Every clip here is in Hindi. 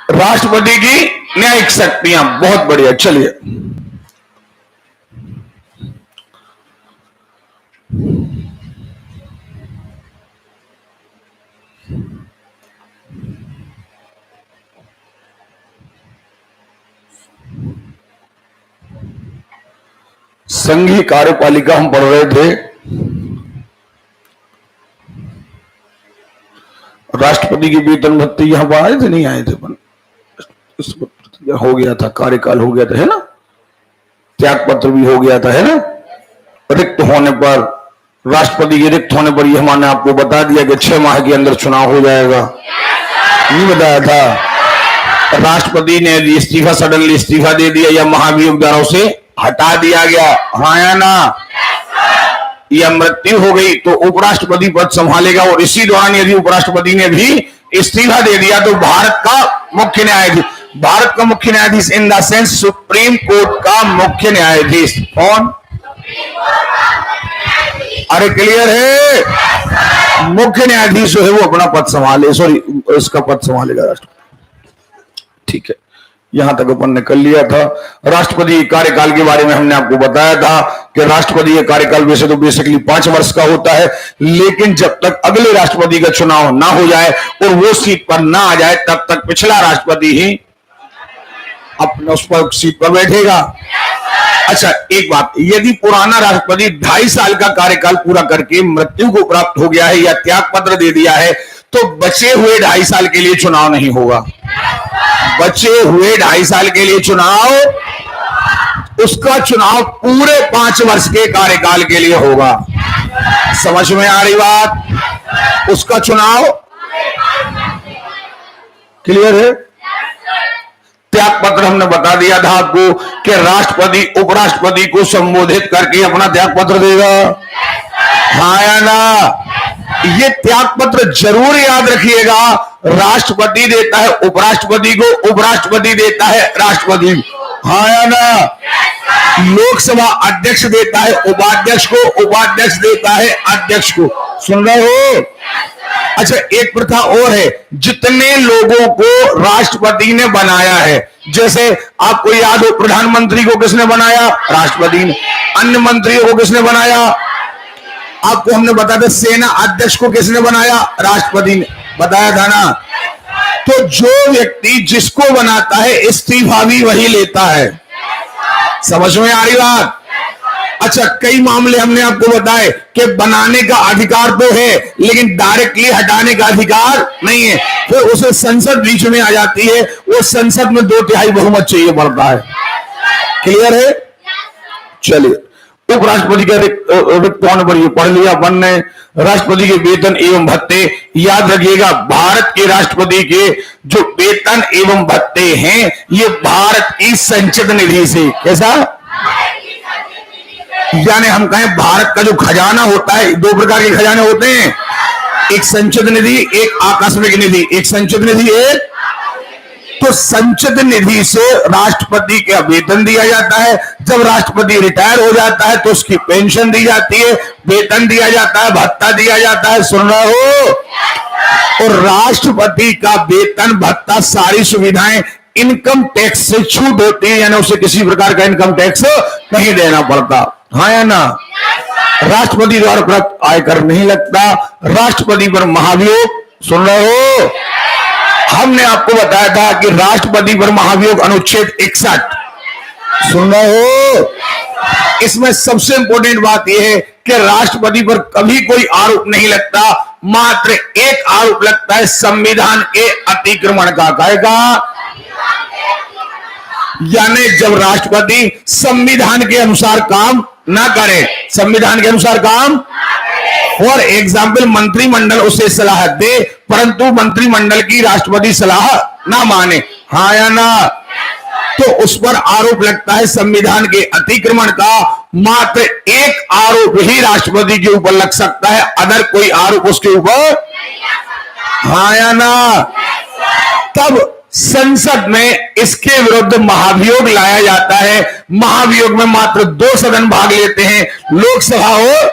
राष्ट्रपति की न्यायिक शक्तियां, बहुत बढ़िया। चलिए, संघीय कार्यपालिका हम पढ़ रहे थे। राष्ट्रपति की वेतन भत्ते यहां पर आए थे, नहीं आए थे, हो गया था, कार्यकाल हो गया था, है ना, त्याग पत्र भी हो गया था, है ना। रिक्त होने पर, राष्ट्रपति के रिक्त होने पर, यह हमने आपको बता दिया कि 6 माह के अंदर चुनाव हो जाएगा, नहीं बताया था। राष्ट्रपति ने इस्तीफा, सडनली इस्तीफा दे दिया या महाभियोग द्वारा उसे हटा दिया गया, हाँ या ना। या मृत्यु हो गई तो उपराष्ट्रपति पद संभालेगा, और इसी दौरान यदि उपराष्ट्रपति ने भी इस्तीफा दे दिया तो भारत का मुख्य न्यायाधीश, भारत का मुख्य न्यायाधीश in the sense supreme court का मुख्य न्यायाधीश कौन? अरे क्लियर है? मुख्य न्यायाधीश जो है वो अपना पद संभाले, सॉरी उसका पद संभालेगा राष्ट्रपति। ठीक है, यहां तक अपन ने कर लिया था। राष्ट्रपति कार्यकाल के बारे में हमने आपको बताया था कि राष्ट्रपति का कार्यकाल वैसे तो बेसिकली 5 वर्ष का होता है, लेकिन जब तक अगले राष्ट्रपति का चुनाव ना हो जाए और वो सीट पर ना आ जाए तब तक पिछला राष्ट्रपति ही अपने उस पर सीट पर बैठेगा। अच्छा, एक बात, यदि पुराना राष्ट्रपति 2.5 साल का कार्यकाल पूरा करके मृत्यु को प्राप्त हो गया है या त्याग पत्र दे दिया है तो बचे हुए 2.5 साल के लिए चुनाव नहीं होगा। बचे हुए 2.5 साल के लिए चुनाव, उसका चुनाव पूरे 5 वर्ष के कार्यकाल के लिए होगा। समझ में आ रही बात? उसका चुनाव क्लियर है? त्याग पत्र हमने बता दिया था आपको कि राष्ट्रपति उपराष्ट्रपति को संबोधित करके अपना त्याग पत्र देगा, हाँ या ना। ये त्याग पत्र जरूर याद रखिएगा, राष्ट्रपति देता है उपराष्ट्रपति को, उपराष्ट्रपति देता है राष्ट्रपति, हाँ या ना। लोकसभा अध्यक्ष देता है उपाध्यक्ष को, उपाध्यक्ष देता है अध्यक्ष को। सुन रहे हो? अच्छा, एक प्रथा और है, जितने लोगों को राष्ट्रपति ने बनाया है, जैसे आपको याद हो प्रधानमंत्री को किसने बनाया? राष्ट्रपति ने। अन्य मंत्रियों को किसने बनाया? आपको हमने बताया था। सेना अध्यक्ष को किसने बनाया? राष्ट्रपति ने बताया था ना। तो जो व्यक्ति जिसको बनाता है इस्तीफा भी वही लेता है। समझ में आ रही बात? अच्छा, कई मामले हमने आपको बताए कि बनाने का अधिकार तो है लेकिन डायरेक्टली हटाने का अधिकार नहीं है, फिर उसे संसद बीच में आ जाती है, वो संसद में 2/3 बहुमत चाहिए पड़ता है। क्लियर है? चलिए, उपराष्ट्रपति का रिक्त होने पर ये पढ़ लिया अपन ने। राष्ट्रपति के वेतन एवं भत्ते, याद रखिएगा भारत के राष्ट्रपति के जो वेतन एवं भत्ते हैं ये भारत की संचित निधि से, कैसा, यानी हम कहें भारत का जो खजाना होता है, 2 प्रकार के खजाने होते हैं, एक संचित निधि, एक आकस्मिक निधि। एक संचित निधि है, तो संचित निधि से राष्ट्रपति का वेतन दिया जाता है। जब राष्ट्रपति रिटायर हो जाता है तो उसकी पेंशन दी जाती है, वेतन दिया जाता है, भत्ता दिया जाता है। सुन रहे हो? और राष्ट्रपति का वेतन, भत्ता, सारी सुविधाएं इनकम टैक्स से छूट होती है, यानी उसे किसी प्रकार का इनकम टैक्स नहीं देना पड़ता, हाँ या ना। राष्ट्रपति द्वारा प्राप्त आयकर नहीं लगता। राष्ट्रपति पर महाभियोग, सुन रहे हो? हमने आपको बताया था कि राष्ट्रपति पर महाभियोग अनुच्छेद 61, सुन रहे हो? इसमें सबसे इंपॉर्टेंट बात यह है कि राष्ट्रपति पर कभी कोई आरोप नहीं लगता, मात्र एक आरोप लगता है संविधान के अतिक्रमण का। कहेगा, यानी जब राष्ट्रपति संविधान के अनुसार काम ना करे, संविधान के अनुसार काम, फॉर एग्जाम्पल मंत्रिमंडल उसे सलाह दे परंतु मंत्रिमंडल की राष्ट्रपति सलाह ना माने, हाँ या ना, तो उस पर आरोप लगता है संविधान के अतिक्रमण का। मात्र एक आरोप ही राष्ट्रपति के ऊपर लग सकता है, अदर कोई आरोप उसके ऊपर, हाँ या ना। तब संसद में इसके विरुद्ध महाभियोग लाया जाता है। महाभियोग में मात्र 2 सदन भाग लेते हैं, लोकसभा हो,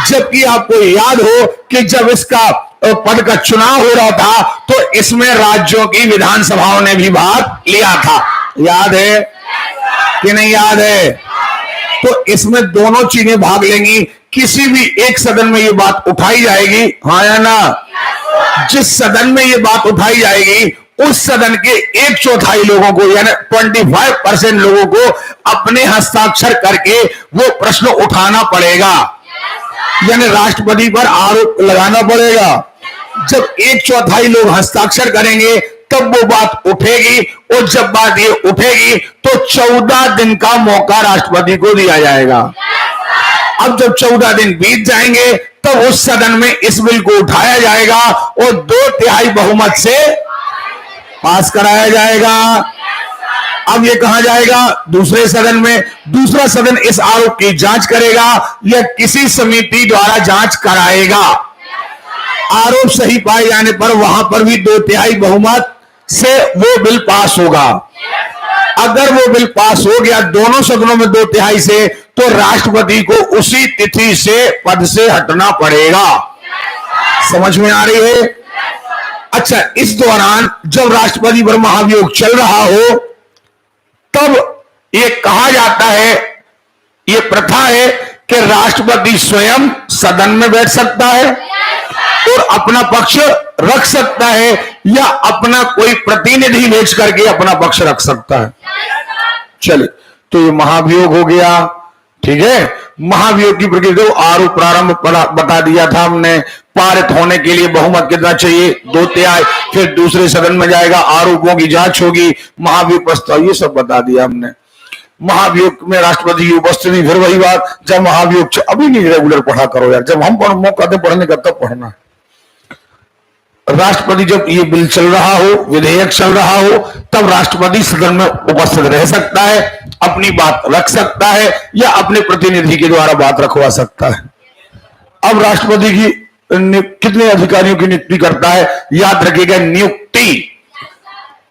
जबकि आपको याद हो कि जब इसका पद का चुनाव हो रहा था तो इसमें राज्यों की विधानसभाओं ने भी भाग लिया था। याद है कि नहीं याद है? तो इसमें दोनों चीजें भाग लेंगी। किसी भी एक सदन में ये बात उठाई जाएगी, हाँ या ना? जिस सदन में ये बात उठाई जाएगी उस सदन के 1/4 लोगों को यानी 25% लोगों को अपने हस्ताक्षर करके वो प्रश्न उठाना पड़ेगा, यानी राष्ट्रपति पर आरोप लगाना पड़ेगा। जब 1/4 लोग हस्ताक्षर करेंगे तब वो बात उठेगी, और जब बात ये उठेगी तो 14 दिन का मौका राष्ट्रपति को दिया जाएगा। अब जब 14 दिन बीत जाएंगे तब उस सदन में इस बिल को उठाया जाएगा और 2/3 बहुमत से पास कराया जाएगा। अब ये कहां जाएगा? दूसरे सदन में। दूसरा सदन इस आरोप की जांच करेगा या किसी समिति द्वारा जांच कराएगा। आरोप सही पाए जाने पर वहां पर भी 2/3 बहुमत से वो बिल पास होगा। अगर वो बिल पास हो गया दोनों सदनों में 2/3 से, तो राष्ट्रपति को उसी तिथि से पद से हटना पड़ेगा। समझ में आ रही है? अच्छा, इस दौरान जब राष्ट्रपति पर महाभियोग चल रहा हो तब ये कहा जाता है, ये प्रथा है कि राष्ट्रपति स्वयं सदन में बैठ सकता है और अपना पक्ष रख सकता है या अपना कोई प्रतिनिधि भेज करके अपना पक्ष रख सकता है। चलिए, तो ये महाभियोग हो गया, ठीक है। महाभियोग की प्रक्रिया आरोप प्रारंभ बता दिया था हमने। पारित होने के लिए बहुमत कितना चाहिए? 2/3। फिर दूसरे सदन में जाएगा, आरोपों की जांच होगी, महाभियोग प्रस्ताव, ये सब बता दिया हमने। महाभियोग में राष्ट्रपति की उपस्थिति, फिर वही बात, जब महाभियोग अभी नहीं रेगुलर पढ़ा करो यार, जब हम मौका दे पढ़ने का तब पढ़ना। राष्ट्रपति जब ये बिल चल रहा हो, विधेयक चल रहा हो, तब राष्ट्रपति सदन में उपस्थित रह सकता है, अपनी बात रख सकता है या अपने प्रतिनिधि के द्वारा बात रखवा सकता है। अब राष्ट्रपति की कितने अधिकारियों की नियुक्ति करता है? याद रखिएगा, नियुक्ति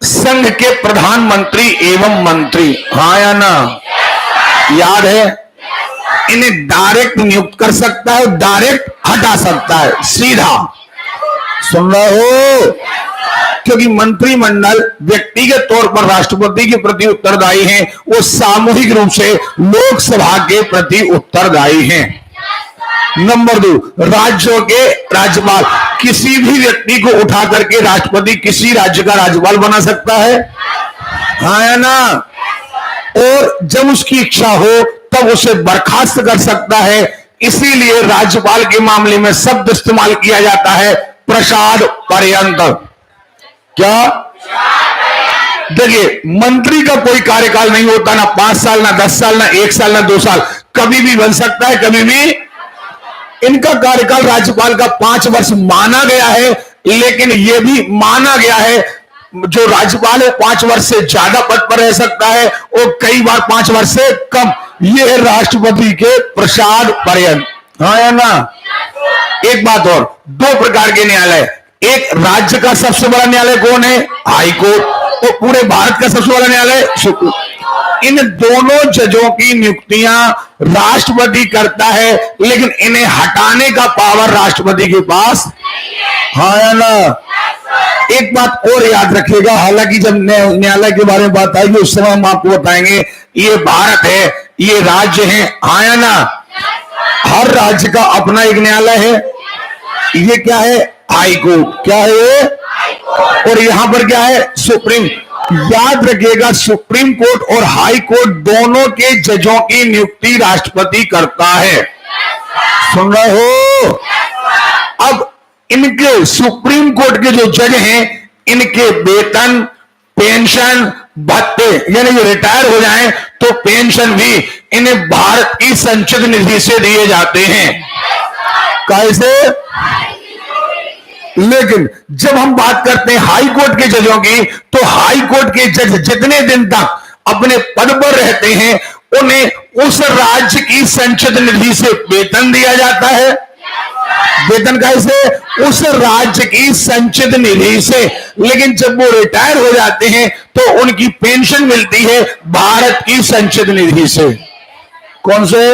संघ के प्रधानमंत्री एवं मंत्री, हाँ या ना? याद है? इन्हें डायरेक्ट नियुक्त कर सकता है, डायरेक्ट हटा सकता है, सीधा। सुन रहे हो? क्योंकि मंत्रिमंडल व्यक्तिगत तौर पर राष्ट्रपति के प्रति उत्तरदायी हैं, वो सामूहिक रूप से लोकसभा के प्रति उत्तरदायी हैं। नंबर 2, राज्यों के राज्यपाल किसी भी व्यक्ति को उठा करके राष्ट्रपति किसी राज्य का राज्यपाल बना सकता है, हाँ या ना? और जब उसकी इच्छा हो तब उसे बर्खास्त कर सकता है। इसीलिए राज्यपाल के मामले में शब्द इस्तेमाल किया जाता है प्रसाद पर्यंत। क्या? देखिए, मंत्री का कोई कार्यकाल नहीं होता, ना 5 साल, ना 10 साल, ना 1 साल, ना 2 साल, कभी भी बन सकता है, कभी भी। इनका कार्यकाल राज्यपाल का 5 वर्ष माना गया है, लेकिन यह भी माना गया है जो राज्यपाल है 5 वर्ष से ज्यादा पद पर रह सकता है और कई बार 5 वर्ष से कम। यह है राष्ट्रपति के प्रसाद पर्यंत, हाँ या ना? एक बात और, 2 प्रकार के न्यायालय, एक राज्य का सबसे बड़ा न्यायालय कौन है? हाई कोर्ट, और पूरे भारत का सबसे बड़ा न्यायालय सुप्रीम। इन दोनों जजों की नियुक्तियां राष्ट्रपति करता है, लेकिन इन्हें हटाने का पावर राष्ट्रपति के पास, हाँ या ना? एक बात और याद रखिएगा, हालांकि जब न्यायालय के बारे में बात आएगी उस समय हम आपको बताएंगे, ये भारत है, ये राज्य है, हाँ या ना? हर राज्य का अपना एक न्यायालय है। ये क्या है? High court. क्या है? और यहां पर क्या है? सुप्रीम। याद रखिएगा, सुप्रीम कोर्ट और हाई कोर्ट दोनों के जजों की नियुक्ति राष्ट्रपति करता है। सुन रहे हो? अब इनके सुप्रीम कोर्ट के जो जज हैं, इनके वेतन, पेंशन, भत्ते, यानी ये रिटायर हो जाएं तो पेंशन भी इन्हें भारत की संचित निधि से दिए जाते हैं। कैसे? लेकिन जब हम बात करते हैं हाई कोर्ट के जजों की, तो हाई कोर्ट के जज जितने दिन तक अपने पद पर रहते हैं उन्हें उस राज्य की संचित निधि से वेतन दिया जाता है। वेतन कैसे? उस राज्य की संचित निधि से। लेकिन जब वो रिटायर हो जाते हैं तो उनकी पेंशन मिलती है भारत की संचित निधि से। कौन से?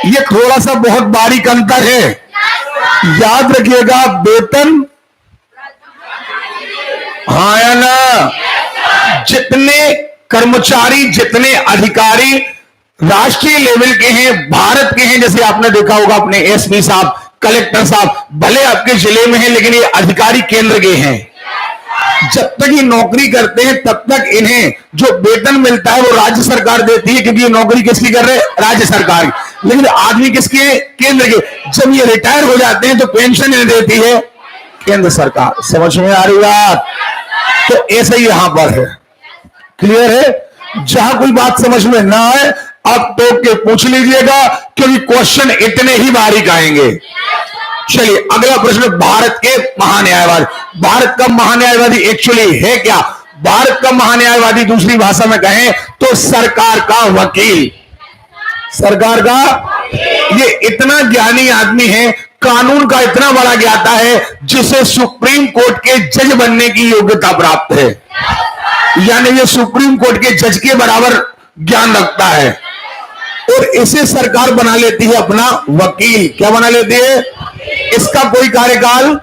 ये थोड़ा सा बहुत बारीक अंतर है। याद रखिएगा, वेतन, हाँ या ना, जितने कर्मचारी, जितने अधिकारी राष्ट्रीय लेवल के हैं, भारत के हैं, जैसे आपने देखा होगा अपने एसपी साहब, कलेक्टर साहब, भले आपके जिले में हैं लेकिन ये अधिकारी केंद्र के हैं। जब तक ये नौकरी करते हैं तब तक इन्हें जो वेतन मिलता है वो राज्य सरकार देती है, क्योंकि ये नौकरी किसकी कर रहे हैं? राज्य सरकार की। लेकिन आदमी किसके? केंद्र के। जब ये रिटायर हो जाते हैं तो पेंशन इन्हें देती है केंद्र सरकार। समझ में आ रही बात? तो ऐसे ही यहां पर है। क्लियर है? जहां कोई बात समझ में ना आए आप तो के पूछ लीजिएगा, क्योंकि क्वेश्चन इतने ही बारीक आएंगे। चलिए अगला प्रश्न, भारत के महान्यायवादी। भारत का महान्यायवादी एक्चुअली है क्या? भारत का महान्यायवादी दूसरी भाषा में कहें तो सरकार का वकील। सरकार का, ये इतना ज्ञानी आदमी है, कानून का इतना बड़ा ज्ञाता है, जिसे सुप्रीम कोर्ट के जज बनने की योग्यता प्राप्त है। यानी ये सुप्रीम कोर्ट के जज के बराबर ज्ञान रखता है, और इसे सरकार बना लेती है अपना वकील। क्या बना लेती है? इसका कोई कार्यकाल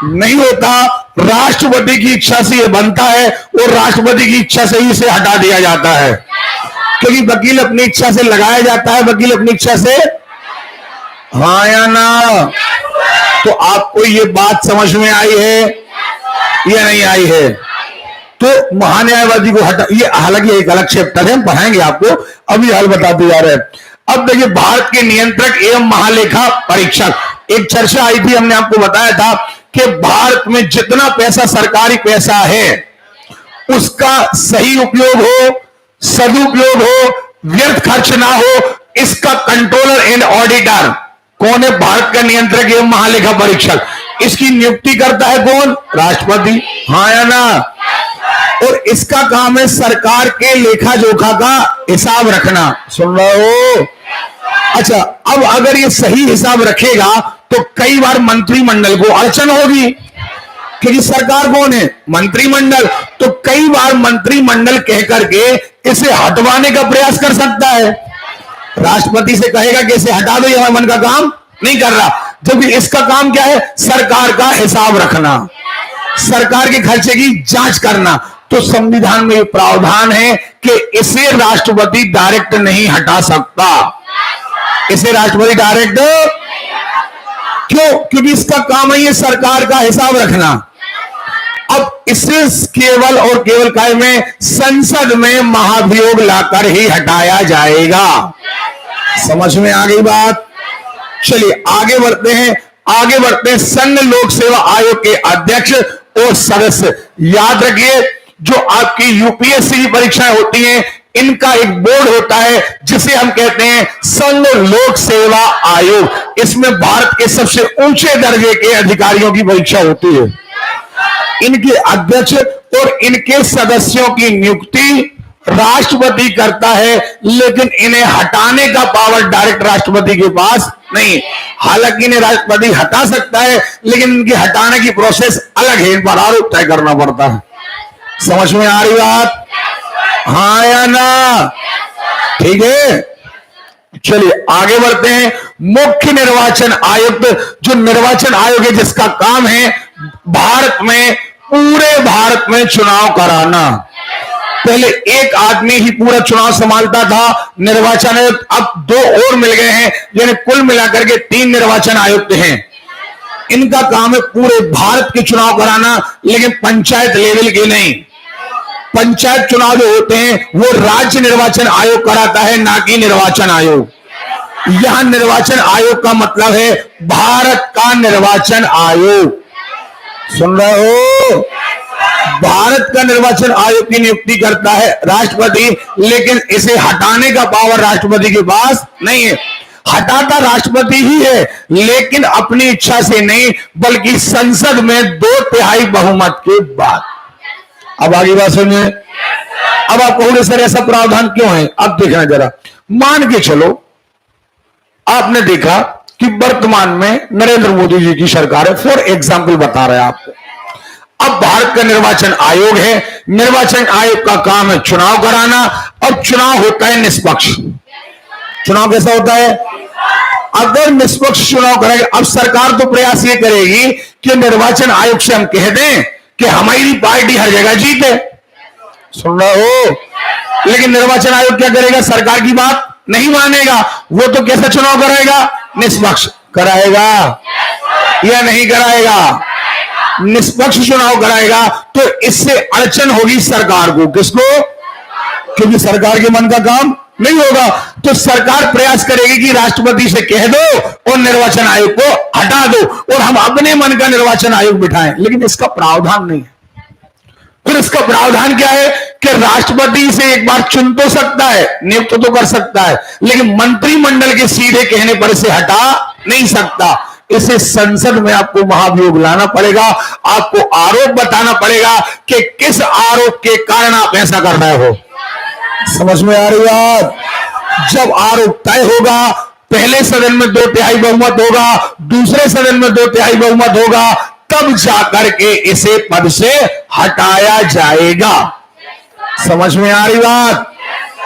नहीं होता, राष्ट्रपति की इच्छा से ये बनता है, और राष्ट्रपति की इच्छा से ही इसे हटा दिया जाता है, क्योंकि वकील अपनी इच्छा से लगाया जाता है, वकील अपनी इच्छा से, हाँ या ना? तो आपको ये बात समझ में आई है या नहीं आई है? तो महान्यायवादी को हटा, ये हालांकि एक अलग चैप्टर है, हम पढ़ाएंगे आपको, अभी हाल बताते जा रहे हैं। अब देखिए, भारत के नियंत्रक एवं महालेखा परीक्षक, एक चर्चा आई थी, हमने आपको बताया था कि भारत में जितना पैसा सरकारी पैसा है उसका सही उपयोग हो, सदुपयोग हो, व्यर्थ खर्च ना हो, इसका कंट्रोलर एंड ऑडिटर कौन है? भारत का नियंत्रक एवं महालेखा परीक्षक। इसकी नियुक्ति करता है कौन? राष्ट्रपति। हाँ या ना? और इसका काम है सरकार के लेखा जोखा का हिसाब रखना। सुन रहे हो? अच्छा, अब अगर ये सही हिसाब रखेगा तो कई बार मंत्रिमंडल को अड़चन होगी, क्योंकि सरकार कौन है? मंत्रिमंडल। तो कई बार मंत्रिमंडल कह करके इसे हटवाने का प्रयास कर सकता है। राष्ट्रपति से कहेगा कि इसे हटा दो, यह मन का काम नहीं कर रहा, जबकि इसका काम क्या है? सरकार का हिसाब रखना, सरकार के खर्चे की जांच करना। तो संविधान में प्रावधान है कि इसे राष्ट्रपति डायरेक्ट नहीं हटा सकता। इसे राष्ट्रपति डायरेक्ट क्यों? क्योंकि इसका काम है ये सरकार का हिसाब रखना। अब इसे केवल और केवल काय में संसद में महाभियोग लाकर ही हटाया जाएगा। समझ में आ गई बात? चलिए आगे बढ़ते हैं। आगे बढ़ते हैं, संघ लोक सेवा आयोग के अध्यक्ष और सदस्य। याद रखिए, जो आपकी यूपीएससी की परीक्षाएं होती हैं, इनका एक बोर्ड होता है जिसे हम कहते हैं संघ लोक सेवा आयोग। इसमें भारत के सबसे ऊंचे दर्जे के अधिकारियों की परीक्षा होती है। इनके अध्यक्ष और इनके सदस्यों की नियुक्ति राष्ट्रपति करता है, लेकिन इन्हें हटाने का पावर डायरेक्ट राष्ट्रपति के पास नहीं। हालांकि इन्हें राष्ट्रपति हटा सकता है, लेकिन इनकी हटाने की प्रोसेस अलग है, इन पर आरोप तय करना पड़ता है। समझ में आ रही बात? हाँ या ना? ठीक है, चलिए आगे बढ़ते हैं। मुख्य निर्वाचन आयुक्त, जो निर्वाचन आयोग है जिसका काम है भारत में, पूरे भारत में चुनाव कराना। पहले एक आदमी ही पूरा चुनाव संभालता था निर्वाचन आयुक्त, अब दो और मिल गए हैं, यानी कुल मिलाकर के 3 निर्वाचन आयुक्त हैं। इनका काम है पूरे भारत के चुनाव कराना, लेकिन पंचायत लेवल के नहीं। पंचायत चुनाव जो होते हैं वो राज्य निर्वाचन आयोग कराता है, ना कि निर्वाचन आयोग। यहां निर्वाचन आयोग का मतलब है भारत का निर्वाचन आयोग। सुन रहे हो? भारत का निर्वाचन आयोग की नियुक्ति करता है राष्ट्रपति, लेकिन इसे हटाने का पावर राष्ट्रपति के पास नहीं है। हटाता राष्ट्रपति ही है, लेकिन अपनी इच्छा से नहीं, बल्कि संसद में 2/3 बहुमत के बाद। अब आगे बात सुनिए। अब आप कहोगे सर ऐसा प्रावधान क्यों है? अब देखना जरा, मान के चलो आपने देखा कि वर्तमान में नरेंद्र मोदी जी की सरकार है, फॉर एग्जाम्पल बता रहे हैं आपको। अब भारत का निर्वाचन आयोग है, निर्वाचन आयोग का काम है चुनाव कराना, और चुनाव होता है निष्पक्ष। चुनाव कैसा होता है? अगर निष्पक्ष चुनाव करेगा, अब सरकार तो प्रयास ये करेगी कि निर्वाचन आयोग से हम कह दें कि हमारी पार्टी हर जगह जीते, सुन रहे हो, लेकिन निर्वाचन आयोग क्या करेगा, सरकार की बात नहीं मानेगा। वो तो कैसा चुनाव कराएगा, निष्पक्ष कराएगा या नहीं कराएगा, निष्पक्ष चुनाव कराएगा। तो इससे अड़चन होगी सरकार को, किसको, क्योंकि सरकार के मन का काम नहीं होगा। तो सरकार प्रयास करेगी कि राष्ट्रपति से कह दो और निर्वाचन आयोग को हटा दो और हम अपने मन का निर्वाचन आयोग बिठाएं, लेकिन इसका प्रावधान नहीं है। फिर इसका प्रावधान क्या है कि राष्ट्रपति से एक बार चुन तो सकता है, नियुक्त तो कर सकता है, लेकिन मंत्रिमंडल के सीधे कहने पर इसे हटा नहीं सकता। इसे संसद में आपको महाभियोग लाना पड़ेगा, आपको आरोप बताना पड़ेगा कि किस आरोप के कारण आप ऐसा कर रहे हो। समझ में आ रही बात? जब आरोप तय होगा, पहले सदन में 2/3 बहुमत होगा, दूसरे सदन में 2/3 बहुमत होगा, तब जाकर के इसे पद से हटाया जाएगा। समझ में आ रही बात?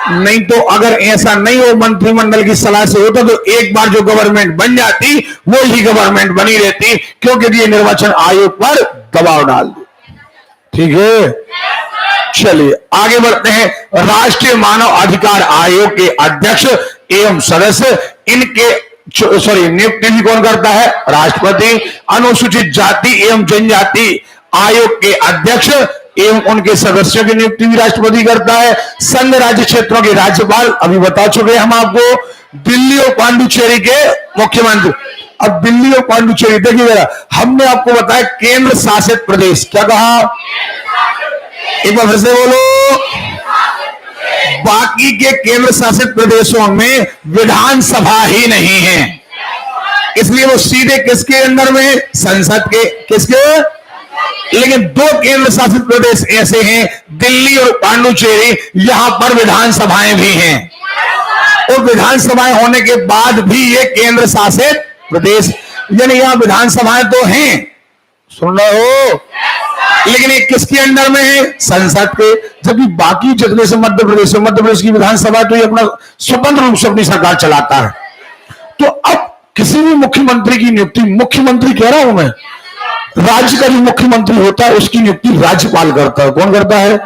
नहीं तो अगर ऐसा नहीं हो, मंत्रिमंडल की सलाह से होता तो एक बार जो गवर्नमेंट बन जाती वो ही गवर्नमेंट बनी रहती, क्योंकि ये निर्वाचन आयोग पर दबाव डाल दो। ठीक है, चलिए आगे बढ़ते हैं। राष्ट्रीय मानव अधिकार आयोग के अध्यक्ष एवं सदस्य, इनके नियुक्ति भी कौन करता है, राष्ट्रपति। अनुसूचित जाति एवं जनजाति आयोग के अध्यक्ष एवं उनके सदस्यों की नियुक्ति भी राष्ट्रपति करता है। संघ राज्य क्षेत्रों के राज्यपाल अभी बता चुके हम आपको, दिल्ली और पांडुचेरी के मुख्यमंत्री। अब दिल्ली और पांडुचेरी देखिए जरा, हमने आपको बताया केंद्र शासित प्रदेश, क्या कहा, एक बार फिर से बोलो। बाकी के केंद्र शासित प्रदेशों में विधानसभा ही नहीं है, इसलिए वो सीधे किसके अंदर में, संसद के, किसके। लेकिन 2 केंद्र शासित प्रदेश ऐसे हैं, दिल्ली और पांडुचेरी, यहां पर विधानसभाएं भी हैं, और विधानसभाएं होने के बाद भी ये केंद्र शासित प्रदेश, यानी यहां विधानसभाएं तो हैं, सुन रहे हो, लेकिन ये किसके अंडर में है, संसद के। जबकि बाकी जितने से मध्य प्रदेश की विधानसभा तो ये अपना स्वतंत्र रूप से अपनी सरकार चलाता है। तो अब किसी भी मुख्यमंत्री की नियुक्ति, मुख्यमंत्री कह रहा हूं मैं, राज्य का जो मुख्यमंत्री होता है उसकी नियुक्ति राज्यपाल करता है। कौन करता है?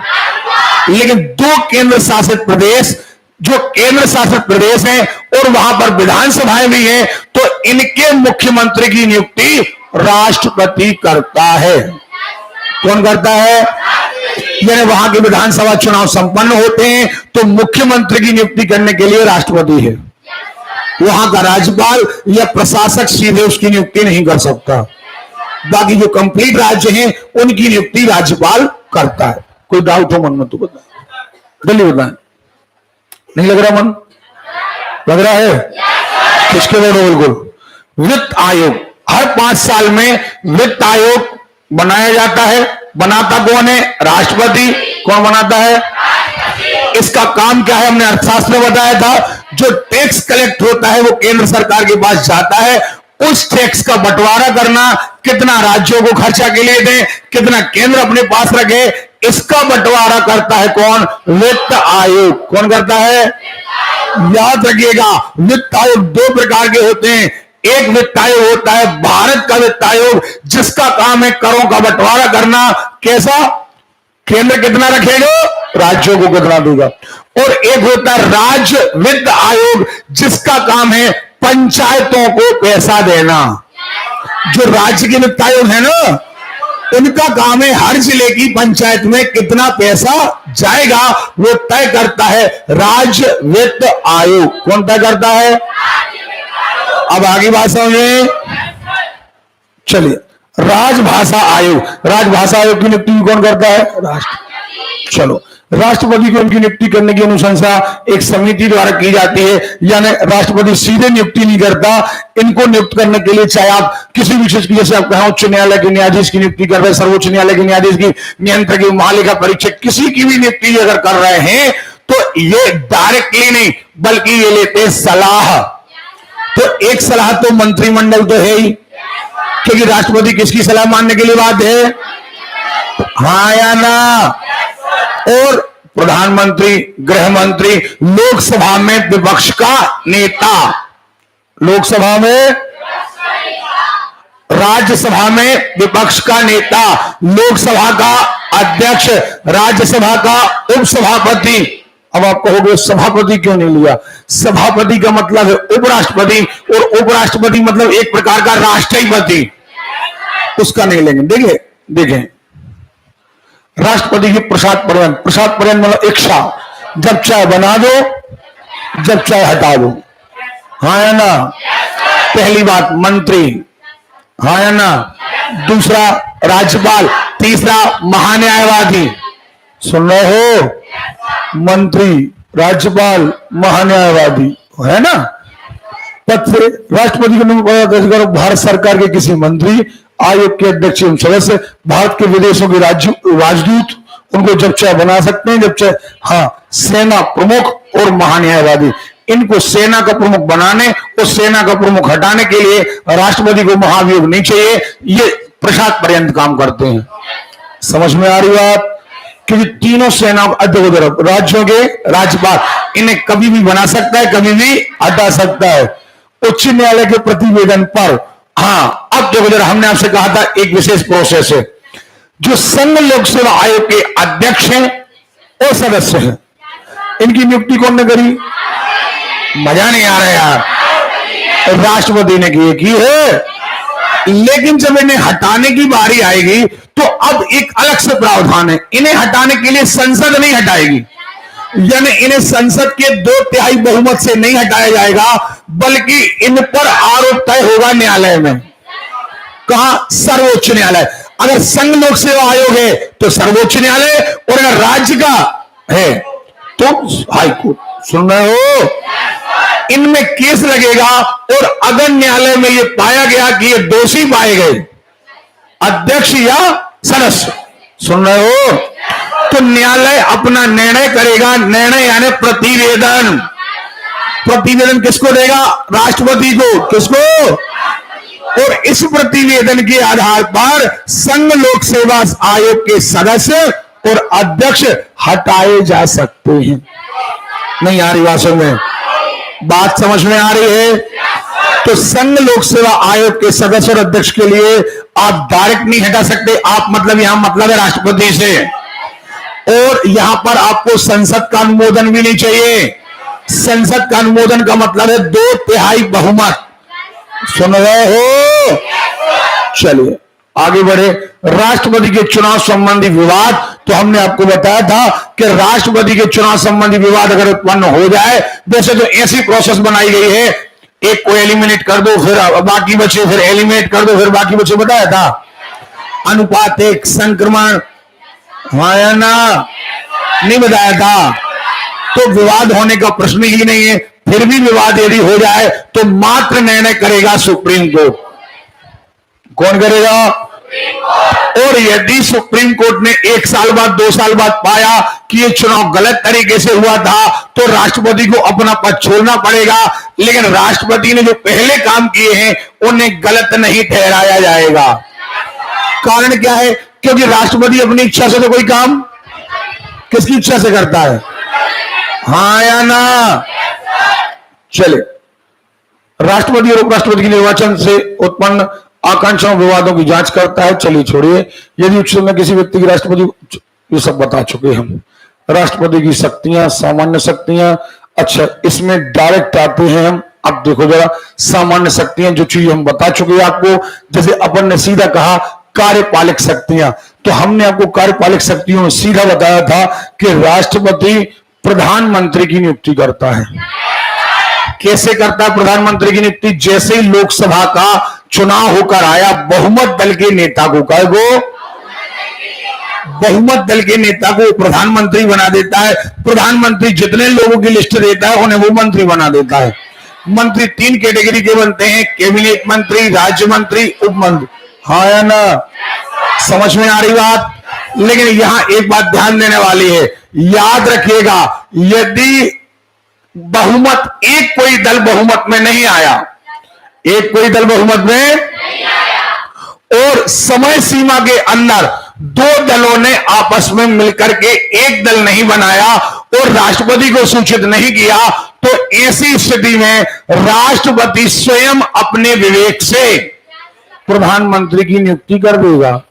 लेकिन 2 केंद्र शासित प्रदेश, जो केंद्र शासित प्रदेश हैं और वहां पर विधानसभाएं भी हैं, तो इनके मुख्यमंत्री की नियुक्ति राष्ट्रपति करता है। कौन करता है? यानी वहां के विधानसभा चुनाव संपन्न होते हैं तो मुख्यमंत्री की नियुक्ति करने के लिए राष्ट्रपति है, वहां का राज्यपाल या प्रशासक सीधे उसकी नियुक्ति नहीं कर सकता। बाकी जो कंप्लीट राज्य हैं उनकी नियुक्ति राज्यपाल करता है। कोई डाउट हो मन में तो बताए, जल्दी बताएं। नहीं लग रहा मन? लग रहा है? किसके बोलो बिल्कुल। वित्त आयोग, हर 5 साल में वित्त आयोग बनाया जाता है। बनाता कौन है? राष्ट्रपति। कौन बनाता है? इसका काम क्या है? हमने अर्थशास्त्र में बताया था, जो टैक्स कलेक्ट होता है वो केंद्र सरकार के पास जाता है, उस टैक्स का बंटवारा करना, कितना राज्यों को खर्चा के लिए दें, कितना केंद्र अपने पास रखे, इसका बंटवारा करता है कौन? वित्त आयोग। कौन करता है? याद रखिएगा, वित्त आयोग 2 प्रकार के होते हैं। एक वित्त आयोग होता है भारत का वित्त आयोग, जिसका काम है करों का बंटवारा करना। कैसा? केंद्र कितना रखेगा, राज्यों को कितना देगा। और एक होता है राज्य वित्त आयोग, जिसका काम है पंचायतों को पैसा देना। जो राज्य के वित्त आयोग है ना, उनका काम है हर जिले की पंचायत में कितना पैसा जाएगा वो तय करता है राज्य वित्त आयोग। कौन तय करता है? अब आगे बात समझे, चलिए। राजभाषा आयोग, राजभाषा आयोग की नियुक्ति कौन करता है? राष्ट्रपति। चलो, राष्ट्रपति को उनकी नियुक्ति करने की अनुशंसा एक समिति द्वारा की जाती है, यानी राष्ट्रपति सीधे नियुक्ति नहीं करता। इनको नियुक्त करने के लिए चाहे आप किसी भी चीज की, जैसे आप कहें उच्च न्यायालय के न्यायाधीश की नियुक्ति कर रहे हैं, सर्वोच्च न्यायालय के न्यायाधीश की, नियंत्रक, महालेखा परीक्षक, किसी की भी नियुक्ति अगर कर रहे हैं तो ये डायरेक्टली नहीं, बल्कि ये लेते सलाह। तो एक सलाह तो मंत्रिमंडल तो है ही, क्योंकि राष्ट्रपति किसकी सलाह मानने के लिए बात है? हाँ या ना? और प्रधानमंत्री, गृह मंत्री, लोकसभा में विपक्ष का नेता, लोकसभा में राज्यसभा में विपक्ष का नेता, लोकसभा का अध्यक्ष, राज्यसभा का उपसभापति। अब आप कहोगे सभापति क्यों नहीं लिया? सभापति का मतलब है उपराष्ट्रपति, और उपराष्ट्रपति मतलब एक प्रकार का राष्ट्रपति, उसका नहीं लेंगे। देखिए देखें, राष्ट्रपति की प्रसाद पर्यंत, प्रसाद पर्यंत मतलब इच्छा, जब चाहे बना दो, जब चाहे हटा दो। हाँ है ना? पहली बात मंत्री, हाँ है ना? दूसरा राज्यपाल, तीसरा महान्यायवादी। सुन रहे हो? मंत्री, राज्यपाल, महान्यायवादी, है ना? पद से राष्ट्रपति को भारत सरकार के किसी मंत्री, आयोग के अध्यक्ष एवं सदस्य, भारत के विदेशों के राजदूत, उनको जब चाहे बना सकते हैं, जब चाहे। हाँ, सेना प्रमुख और महान्यायवादी, इनको सेना का प्रमुख बनाने और सेना का प्रमुख हटाने के लिए राष्ट्रपति को महाभियोग नहीं चाहिए। ये प्रसाद पर्यंत काम करते हैं। समझ में आ रही बात? क्योंकि तीनों सेनाओं अध्यक्ष राज्यों के राज्यपाल, इन्हें कभी भी बना सकता है, कभी भी हटा सकता है। उच्च न्यायालय के प्रतिवेदन पर, हाँ अब देखो जरा, हमने आपसे कहा था एक विशेष प्रोसेस है। जो संघ लोक सेवा आयोग के अध्यक्ष हैं और सदस्य हैं, इनकी नियुक्ति कौन ने करी? मजा नहीं आ रहा यार। राष्ट्रपति ने की है। लेकिन जब इन्हें हटाने की बारी आएगी तो अब एक अलग से प्रावधान है। इन्हें हटाने के लिए संसद नहीं हटाएगी, यानी इन्हें संसद के 2/3 बहुमत से नहीं हटाया जाएगा, बल्कि इन पर आरोप तय होगा न्यायालय में। कहां? सर्वोच्च न्यायालय। अगर संघ लोक सेवा आयोग है तो सर्वोच्च न्यायालय, और अगर राज्य का है तो हाईकोर्ट। सुन रहे हो? इनमें केस लगेगा, और अगर न्यायालय में यह पाया गया कि ये दोषी पाए गए अध्यक्ष या सदस्य, सुन रहे हो, तो न्यायालय अपना निर्णय करेगा। निर्णय यानी प्रतिवेदन। प्रतिवेदन किसको देगा? राष्ट्रपति को। किसको? और इस प्रतिवेदन के आधार पर संघ लोक सेवा आयोग के सदस्य और अध्यक्ष हटाए जा सकते हैं। नहीं आ रही बात में? बात समझ में आ रही है? तो संघ लोक सेवा आयोग के सदस्य और अध्यक्ष के लिए आप डायरेक्ट नहीं हटा सकते। आप मतलब यहां मतलब है राष्ट्रपति से, और यहां पर आपको संसद का अनुमोदन भी नहीं चाहिए। संसद का अनुमोदन का मतलब है 2/3 बहुमत। सुन रहे हो? चलिए आगे बढ़े। राष्ट्रपति के चुनाव संबंधी विवाद, तो हमने आपको बताया था कि राष्ट्रपति के चुनाव संबंधी विवाद अगर उत्पन्न हो जाए, वैसे तो ऐसी प्रोसेस बनाई गई है, एक को एलिमिनेट कर दो, फिर बाकी बचे, फिर एलिमिनेट कर दो, फिर बाकी बचे। बताया था अनुपात एक संक्रमण, हाँ ना? नहीं बताया था? तो विवाद होने का प्रश्न ही नहीं है। फिर भी विवाद यदि हो जाए तो मात्र निर्णय करेगा सुप्रीम कोर्ट। कौन करेगा? और यदि सुप्रीम कोर्ट ने 1 साल बाद, 2 साल बाद पाया कि ये चुनाव गलत तरीके से हुआ था, तो राष्ट्रपति को अपना पद छोड़ना पड़ेगा। लेकिन राष्ट्रपति ने जो पहले काम किए हैं उन्हें गलत नहीं ठहराया जाएगा। कारण क्या है? क्योंकि राष्ट्रपति अपनी इच्छा से तो कोई काम किसकी इच्छा से करता है? हाँ या ना? चले, राष्ट्रपति और उपराष्ट्रपति के निर्वाचन से उत्पन्न आकांक्षाओं विवादों की जांच करता है। चलिए छोड़िए, यदि उच्च में किसी व्यक्ति की राष्ट्रपति, ये सब बता चुके हम। राष्ट्रपति की शक्तियां, सामान्य शक्तियां, अच्छा इसमें डायरेक्ट आते हैं हम। अब देखो जरा, सामान्य शक्तियां, जो चीज हम बता चुके आपको, जैसे अपन ने सीधा कहा कार्यपालक शक्तियां, तो हमने आपको कार्यपालक शक्तियों में सीधा बताया था कि राष्ट्रपति प्रधानमंत्री की नियुक्ति करता है। कैसे करता है प्रधानमंत्री की नियुक्ति? जैसे ही लोकसभा का चुनाव होकर आया, बहुमत दल के नेता को, बहुमत दल के नेता को प्रधानमंत्री बना देता है। प्रधानमंत्री जितने लोगों की लिस्ट देता है उन्हें वो मंत्री बना देता है। मंत्री 3 कैटेगरी के बनते हैं, कैबिनेट मंत्री, राज्य मंत्री, उप मंत्री। हाँ या ना? समझ में आ रही बात? लेकिन यहां एक बात ध्यान देने वाली है, याद रखिएगा, यदि बहुमत, एक कोई दल बहुमत में नहीं आया, एक कोई दल बहुमत में नहीं आया, और समय सीमा के अंदर 2 दलों ने आपस में मिलकर के एक दल नहीं बनाया और राष्ट्रपति को सूचित नहीं किया, तो ऐसी स्थिति में राष्ट्रपति स्वयं अपने विवेक से प्रधानमंत्री की नियुक्ति कर देगा।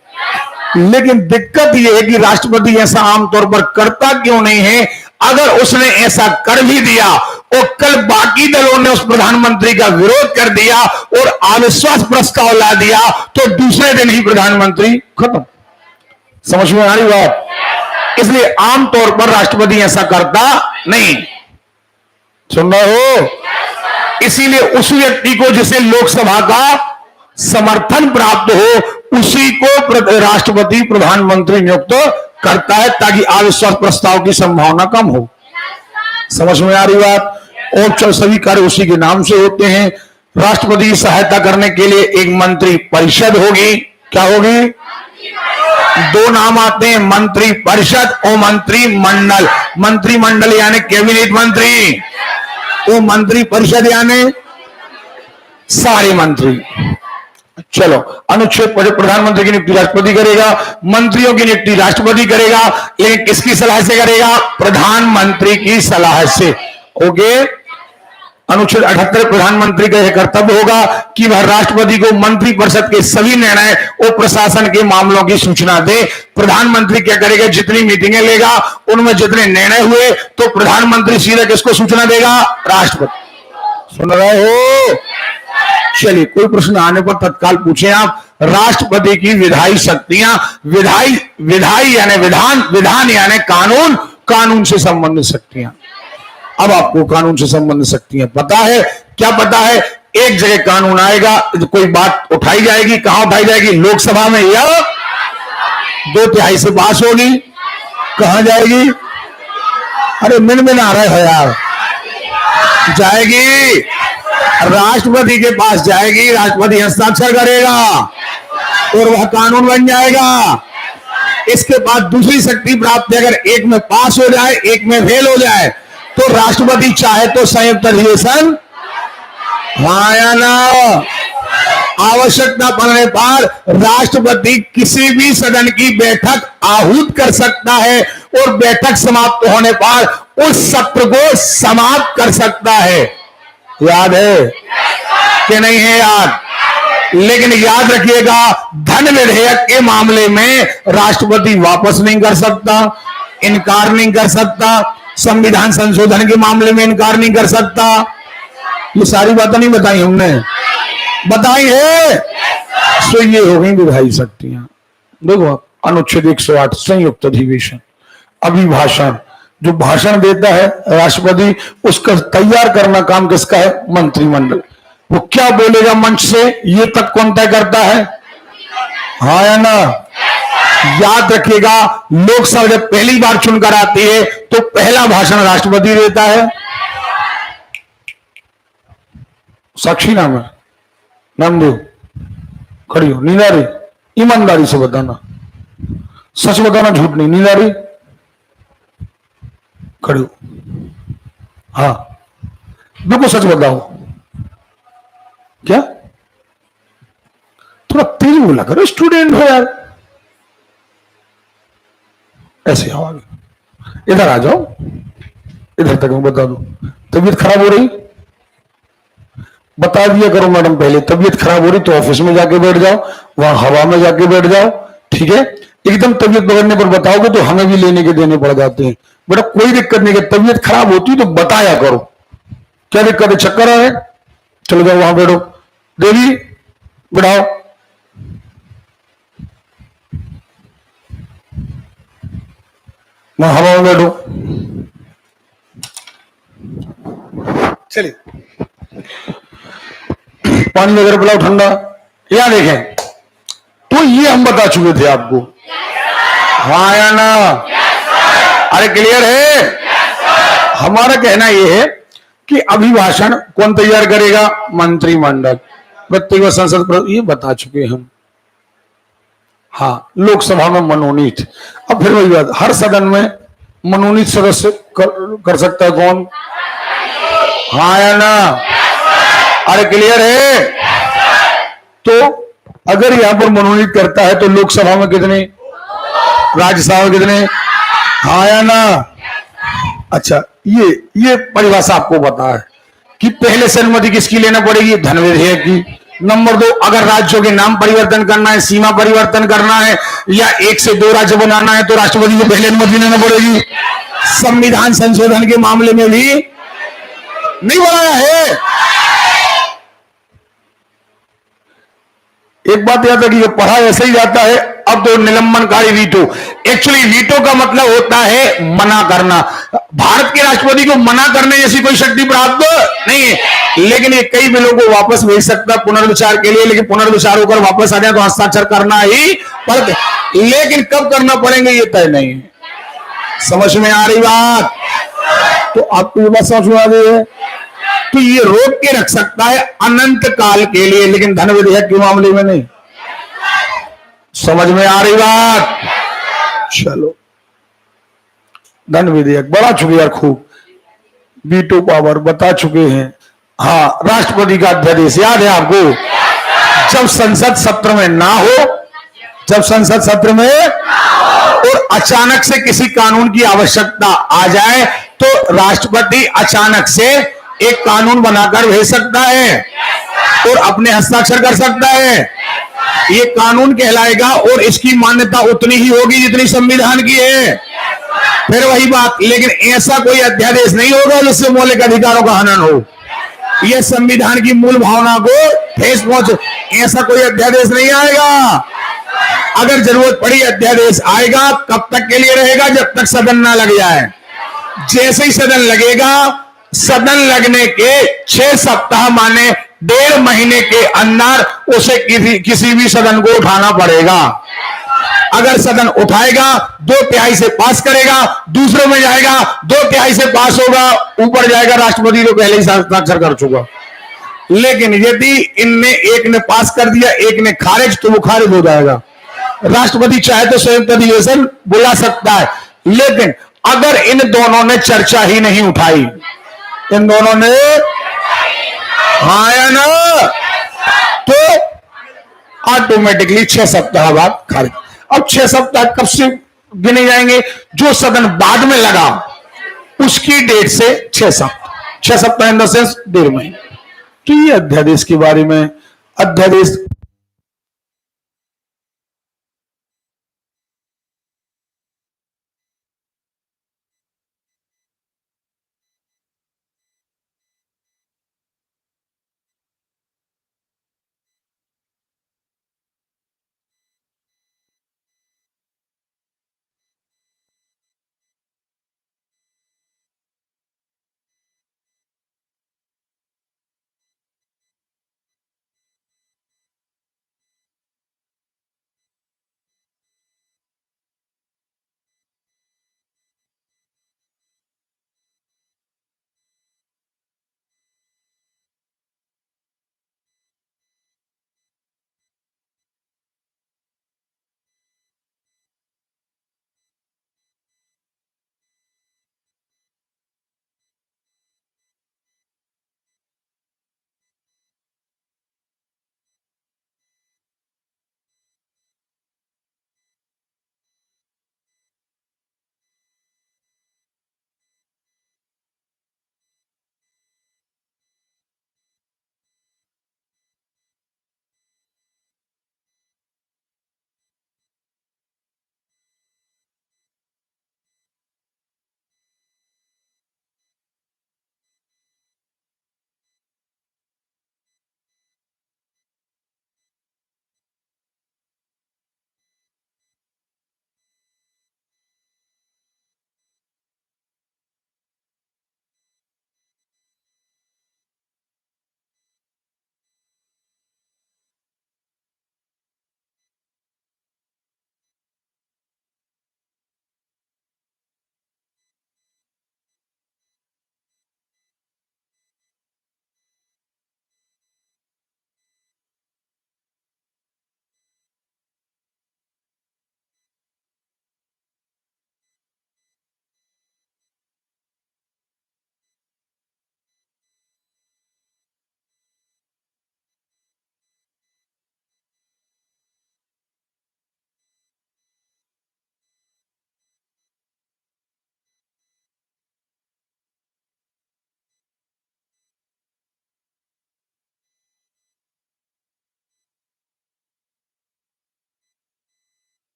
लेकिन दिक्कत यह है कि राष्ट्रपति ऐसा आमतौर पर करता क्यों नहीं है। अगर उसने ऐसा कर भी दिया और कल बाकी दलों ने उस प्रधानमंत्री का विरोध कर दिया और अविश्वास प्रस्ताव ला दिया तो दूसरे दिन ही प्रधानमंत्री खत्म। समझ में आ रही बात? इसलिए आमतौर पर राष्ट्रपति ऐसा करता नहीं। सुन रहे हो? इसीलिए उस व्यक्ति को जिसे लोकसभा का समर्थन प्राप्त हो उसी को राष्ट्रपति प्रधानमंत्री नियुक्त करता है ताकि अविश्वास प्रस्ताव की संभावना कम हो। समझ में आ रही बात? और सभी कार्य उसी के नाम से होते हैं। राष्ट्रपति की सहायता करने के लिए एक मंत्री परिषद होगी। क्या होगी? दो नाम आते हैं, मंत्री परिषद और मंत्रिमंडल। मंत्रिमंडल यानी कैबिनेट मंत्री, वो मंत्री परिषद यानी सारे मंत्री। चलो, अनुच्छेद प्रधानमंत्री की नियुक्ति राष्ट्रपति करेगा, मंत्रियों की नियुक्ति राष्ट्रपति करेगा, लेकिन किसकी सलाह से करेगा? प्रधानमंत्री की सलाह से। ओके। अनुच्छेद 78 प्रधानमंत्री का यह कर्तव्य होगा कि वह राष्ट्रपति को मंत्रिपरिषद के सभी निर्णय और प्रशासन के मामलों की सूचना दे। प्रधानमंत्री क्या करेगा? जितनी मीटिंगें लेगा उनमें जितने निर्णय हुए तो प्रधानमंत्री सीधे किसको सूचना देगा? राष्ट्रपति। सुन रहे हो? चलिए, कोई प्रश्न आने पर तत्काल पूछें आप। राष्ट्रपति की विधायी शक्तियां, विधायी यानी विधान, विधान यानी कानून, कानून से संबंधित शक्तियां। अब आपको कानून से संबंधित शक्तियां पता है? क्या पता है? एक जगह कानून आएगा, कोई बात उठाई जाएगी, कहां उठाई जाएगी? लोकसभा में, या 2/3 से पास होगी। कहां जाएगी? अरे मिनमिन आ रहे हो यार। जाएगी राष्ट्रपति के पास जाएगी, राष्ट्रपति हस्ताक्षर करेगा और वह कानून बन जाएगा। इसके बाद दूसरी शक्ति प्राप्त है, अगर एक में पास हो जाए, एक में फेल हो जाए तो राष्ट्रपति चाहे तो संयुक्त अधिवेशन, हाँ या ना, आवश्यकता पड़ने पर राष्ट्रपति किसी भी सदन की बैठक आहूत कर सकता है और बैठक समाप्त होने पर उस सत्र को समाप्त कर सकता है। याद है कि नहीं है? याद। लेकिन याद रखिएगा, धन विधेयक के मामले में राष्ट्रपति वापस नहीं कर सकता, इनकार नहीं कर सकता, संविधान संशोधन के मामले में इनकार नहीं कर सकता। ये सारी बातें नहीं बताई हमने, बताई है। तो ये हो गई विधायी शक्तियां। देखो आप, अनुच्छेद 108 संयुक्त अधिवेशन, अभिभाषण। जो भाषण देता है राष्ट्रपति, उसका तैयार करना काम किसका है? मंत्रिमंडल। वो क्या बोलेगा मंच से, ये तक कौन तय करता है? हाँ या ना? याद रखिएगा, लोकसभा जब पहली बार चुनकर आती है तो पहला भाषण राष्ट्रपति देता है। साक्षी नाम है, नाम दो, खड़ी हो, नीलारी, ईमानदारी से बताना, सच बताना, झूठ नहीं। नीलारी, खड़ी हो, हाँ बिल्कुल सच बताओ। क्या? थोड़ा तेज बोला करो, स्टूडेंट हो यार। ऐसे आओ आगे, इधर आ जाओ, इधर तक मैं बता दूं। तबीयत खराब हो रही, बता दिया करो मैडम पहले। तबीयत खराब हो रही तो ऑफिस में जाके बैठ जाओ, वहां हवा में जाके बैठ जाओ, ठीक है? एकदम तबीयत बिगड़ने पर बताओगे तो हमें भी लेने के देने पड़ जाते हैं। बेटा कोई दिक्कत नहीं है, तबीयत खराब होती तो बताया करो। क्या दिक्कत है? चक्कर आ रहे? चलो जाओ वहां बैठो। देवी बढ़ाओ, वहां हवा में बैठो। चलिए पानी वगैरह पिलाओ ठंडा। यहां देखें, तो ये हम बता चुके थे आपको, हाँ या ना? अरे क्लियर है? हमारा कहना यह है कि अभिभाषण कौन तैयार करेगा? मंत्रिमंडल। व्यक्तिगत संसद, ये बता चुके हम। हाँ, लोकसभा में मनोनीत। अब फिर वही बात, हर सदन में मनोनीत सदस्य कर सकता है कौन? हाँ या ना? अरे क्लियर है? तो अगर यहां पर मनोनीत करता है तो लोकसभा में कितने, राज्यसभा में कितने? हाँ या ना? अच्छा, ये परिभाषा आपको पता है कि पहले से अनुमति किसकी लेना पड़ेगी? धन विधेयक की। नंबर 2, अगर राज्यों के नाम परिवर्तन करना है, सीमा परिवर्तन करना है या 1 से 2 राज्य बनाना है तो राष्ट्रपति को पहले अनुमति लेना पड़ेगी। संविधान संशोधन के मामले में भी नहीं बनाया है। एक बात याद रखिए, पढ़ा ऐसे ही जाता है। अब तो निलंबनकारी वीटो, एक्चुअली वीटो का मतलब होता है मना करना। भारत के राष्ट्रपति को मना करने जैसी कोई शक्ति प्राप्त नहीं है, लेकिन ये कई बिलों को वापस भेज सकता है पुनर्विचार के लिए, लेकिन पुनर्विचार होकर वापस आ जाए तो हस्ताक्षर करना ही पड़ता, लेकिन कब करना पड़ेंगे ये तय नहीं है। समझ में आ रही बात? तो आपको ये बात समझ में आ गई है? तो ये रोक के रख सकता है अनंत काल के लिए, लेकिन धन विधेयक के मामले में नहीं। समझ में आ रही बात? चलो, धन विधेयक बढ़ा चुके यार, खूब वीटो पावर बता चुके हैं। हाँ, राष्ट्रपति का अध्यादेश याद है आपको? जब संसद सत्र में ना हो, जब संसद सत्र में और अचानक से किसी कानून की आवश्यकता आ जाए तो राष्ट्रपति अचानक से एक कानून बनाकर भेज सकता है और अपने हस्ताक्षर कर सकता है। ये कानून कहलाएगा और इसकी मान्यता उतनी ही होगी जितनी संविधान की है। फिर वही बात, लेकिन ऐसा कोई अध्यादेश नहीं होगा जिससे मौलिक अधिकारों का हनन हो, यह संविधान की मूल भावना को ठेस पहुंचे, ऐसा कोई अध्यादेश नहीं आएगा। अगर जरूरत पड़ी अध्यादेश आएगा, कब तक के लिए रहेगा? जब तक सदन ना लग जाए। जैसे ही सदन लगेगा, सदन लगने के 6 सप्ताह माने 1.5 महीने के अंदर उसे किसी भी सदन को उठाना पड़ेगा। अगर सदन उठाएगा, 2/3 से पास करेगा, दूसरे में जाएगा, 2/3 से पास होगा, ऊपर जाएगा, राष्ट्रपति तो पहले ही हस्ताक्षर कर चुका। लेकिन यदि इनने एक ने पास कर दिया, एक ने खारिज, तो वो खारिज हो जाएगा। राष्ट्रपति चाहे तो संयुक्त अधिवेशन बुला सकता है, लेकिन अगर इन दोनों ने चर्चा ही नहीं उठाई, इन दोनों ने हाँ या ना, तो ऑटोमेटिकली 6 सप्ताह बाद खारिज। अब 6 सप्ताह कब से गिने जाएंगे? जो सदन बाद में लगा उसकी डेट से 6 सप्ताह इन द सेंस 1.5 महीने। तो ये अध्यादेश के बारे में, अध्यादेश